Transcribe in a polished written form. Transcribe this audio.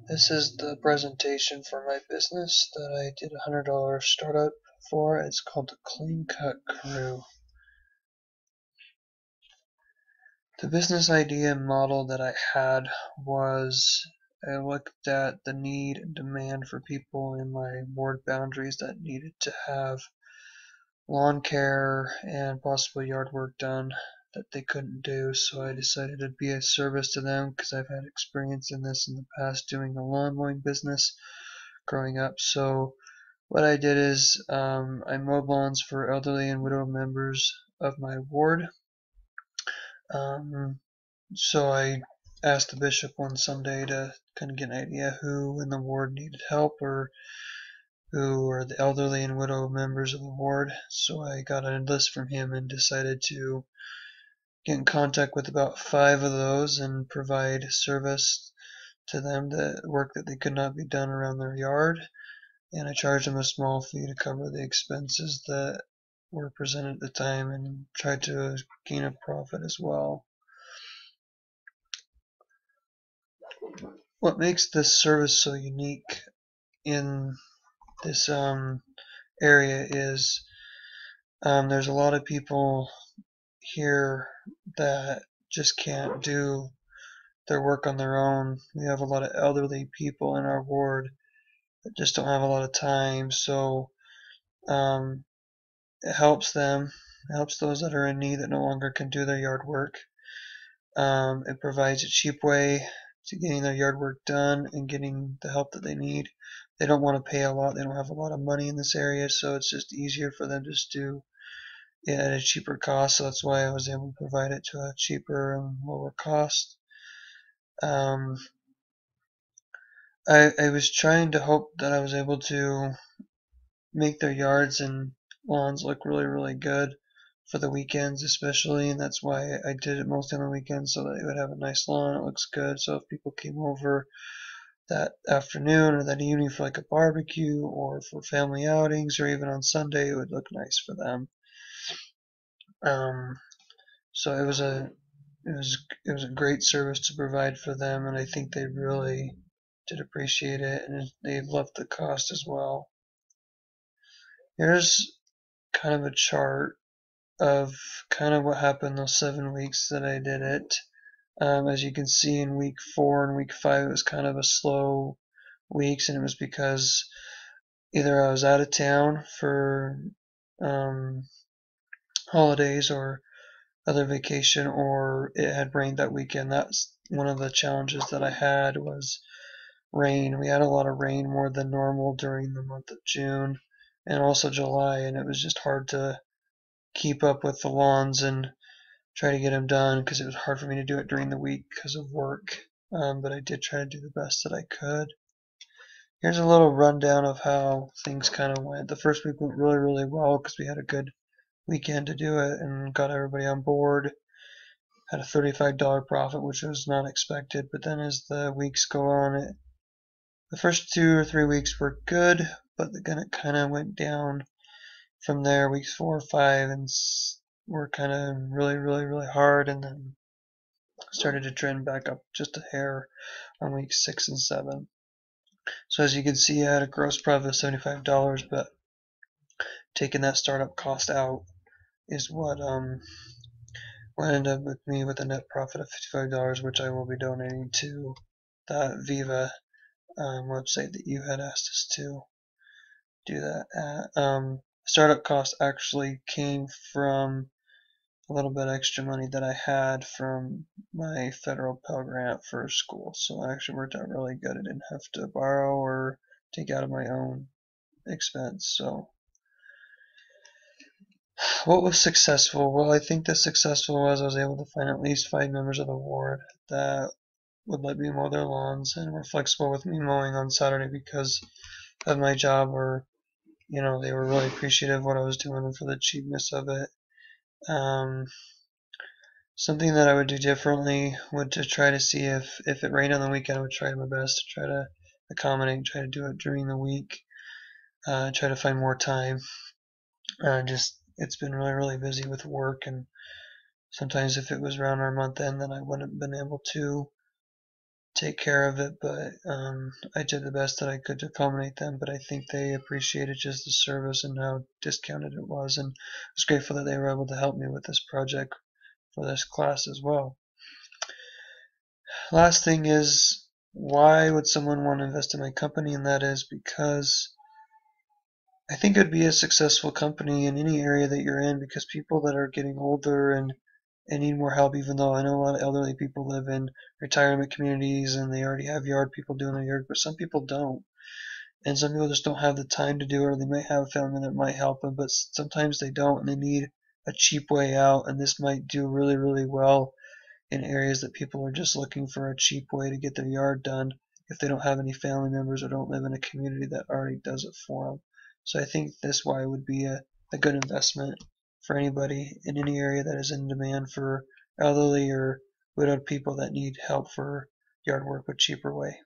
This is the presentation for my business that I did a $100 startup for. It's called the Clean Cut Crew. The business idea and model that I had was I looked at the need and demand for people in my ward boundaries that needed to have lawn care and possible yard work done that they couldn't do. So I decided it'd be a service to them because I've had experience in this in the past doing a lawn mowing business growing up. So what I did is I mowed lawns for elderly and widowed members of my ward. Um, so I asked the bishop one Sunday to kind of get an idea who in the ward needed help or who are the elderly and widowed members of the ward. So I got a list from him and decided to get in contact with about 5 of those and provide service to them, the work that they could not be done around their yard. And I charged them a small fee to cover the expenses that were presented at the time and tried to gain a profit as well. What makes this service so unique in this area is there's a lot of people here that just can't do their work on their own. We have a lot of elderly people in our ward that just don't have a lot of time, so um, it helps them. It helps those that are in need that no longer can do their yard work. It provides a cheap way to getting their yard work done and getting the help that they need. They don't want to pay a lot. They don't have a lot of money in this area, so it's just easier for them just to it at a cheaper cost. So that's why I was able to provide it to a cheaper and lower cost. Um, I was trying to hope that I was able to make their yards and lawns look really, really good for the weekends especially, and that's why I did it mostly on the weekends so that it would have a nice lawn. It looks good, so if people came over that afternoon or that evening for like a barbecue or for family outings or even on Sunday, it would look nice for them. Um, so it was a great service to provide for them, and I think they really did appreciate it, and they loved the cost as well. Here's kind of a chart of kind of what happened those 7 weeks that I did it. As you can see, in week 4 and week 5, it was kind of a slow weeks, and it was because either I was out of town for um, holidays or other vacation, or it had rained that weekend. That's one of the challenges that I had was rain. We had a lot of rain, more than normal during the month of June and also July, and it was just hard to keep up with the lawns and try to get them done because it was hard for me to do it during the week because of work. But I did try to do the best that I could. Here's a little rundown of how things kind of went. The first week went really, really well because we had a good weekend to do it and got everybody on board. Had a $35 profit, which was not expected. But then as the weeks go on, the first 2 or 3 weeks were good, but then it kind of went down from there. Weeks 4 or 5 and were kind of really, really, really hard, and then started to trend back up just a hair on weeks 6 and 7. So as you can see, I had a gross profit of $75, but taking that startup cost out is what ended up with me with a net profit of $55, which I will be donating to that Viva website that you had asked us to do that at. Startup cost actually came from a little bit extra money that I had from my federal Pell Grant for school, so it actually worked out really good. I didn't have to borrow or take out of my own expense. So what was successful? Well, I think the successful was I was able to find at least 5 members of the ward that would let me mow their lawns and were flexible with me mowing on Saturday because of my job, or they were really appreciative of what I was doing and for the cheapness of it. Something that I would do differently would to try to see if it rained on the weekend, I would try my best to try to accommodate, try to do it during the week, try to find more time. Just it's been really, really busy with work, and sometimes if it was around our month end, then I wouldn't have been able to take care of it, but I did the best that I could to accommodate them. But I think they appreciated just the service and how discounted it was, and I was grateful that they were able to help me with this project for this class as well. Last thing is, why would someone want to invest in my company? And that is because I think it would be a successful company in any area that you're in, because people that are getting older and need more help, even though I know a lot of elderly people live in retirement communities and they already have yard people doing their yard, but some people don't. And some people just don't have the time to do it, or they might have a family that might help them, but sometimes they don't, and they need a cheap way out, and this might do really, really well in areas that people are just looking for a cheap way to get their yard done if they don't have any family members or don't live in a community that already does it for them. So I think this way would be a good investment for anybody in any area that is in demand for elderly or widowed people that need help for yard work a cheaper way.